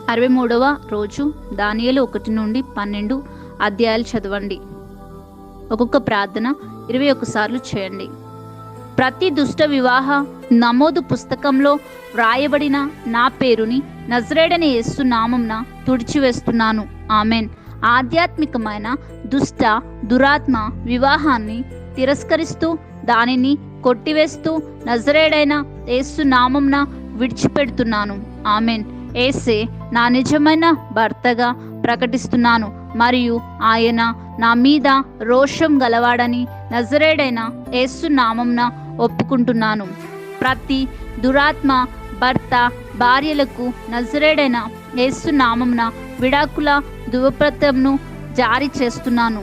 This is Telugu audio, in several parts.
63వ రోజు దానియేలు 1 నుండి 12 అధ్యాయాలు చదవండి. ఒక్కొక్క ప్రార్థన 21 సార్లు చేయండి. ప్రతి దుష్ట వివాహ నమోదు పుస్తకంలో వ్రాయబడిన నా పేరుని నజరేయుడైన యేసు నామమున తుడిచివేస్తున్నాను. ఆమెన్. ఆధ్యాత్మికమైన దుష్ట దురాత్మ వివాహాన్ని తిరస్కరిస్తూ దానిని కొట్టివేస్తూ నజరేయుడైన యేసు నామమున విడిచిపెడుతున్నాను. ఆమెన్. యేసే నా నిజమైన భర్తగా ప్రకటిస్తున్నాను మరియు ఆయన నా మీద రోషం గలవాడని నజరేయుడైన యేసు నామమున ఒప్పుకుంటున్నాను. ప్రతి దురాత్మ భర్త భార్యలకు నజరేయుడైన యేసు నామమున విడాకుల ధృవపత్రమును జారీ చేస్తున్నాను.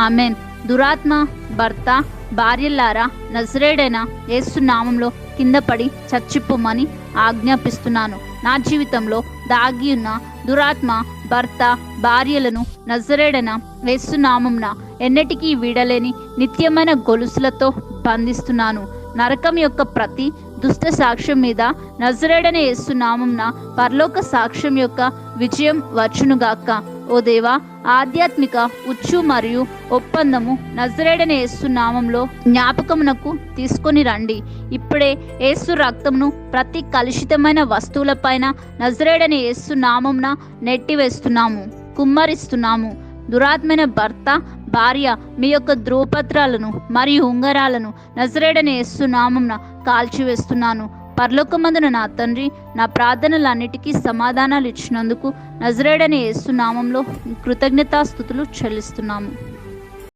ఆమెన్. దురాత్మ భర్త భార్యలారా, నజరేయుడైన యేసు నామంలో కింద పడి చచ్చిపోమని ఆజ్ఞాపిస్తున్నాను. నా జీవితంలో దాగి ఉన్న దురాత్మ భర్త భార్యలను నజరేయుడైన యేసు నామమున ఎన్నటికీ వీడలేని నిత్యమైన గొలుసులతో బంధిస్తున్నాను. నరకం యొక్క ప్రతి దుష్ట సాక్ష్యం మీద నజరేయుడైన యేసు నామమున పరలోక సాక్ష్యం యొక్క విజయం వచ్చునుగాక. ఓ దేవా, ఆధ్యాత్మిక ఉచ్చు మరియు ఒప్పందము నజరేయుడైన యేసు నామంలో జ్ఞాపకమునకు తీసుకొని రండి. ఇప్పుడే యేసు రక్తమును ప్రతి కలుషితమైన వస్తువులపైన నజరేయుడైన యేసు నామమున నెట్టివేస్తున్నాము, కుమ్మరిస్తున్నాము. దురాత్మైన భర్త భార్య మీ యొక్క ధృవపత్రాలను మరియు ఉంగరాలను నజరేయుడైన యేసు నామమున కాల్చివేస్తున్నాను. పరలోకమందున నా తండ్రి, నా ప్రార్థనలన్నిటికీ సమాధానాలు ఇచ్చినందుకు నజరేయుడైన యేసు నామంలో కృతజ్ఞతాస్తుతులు చెల్లిస్తున్నాము.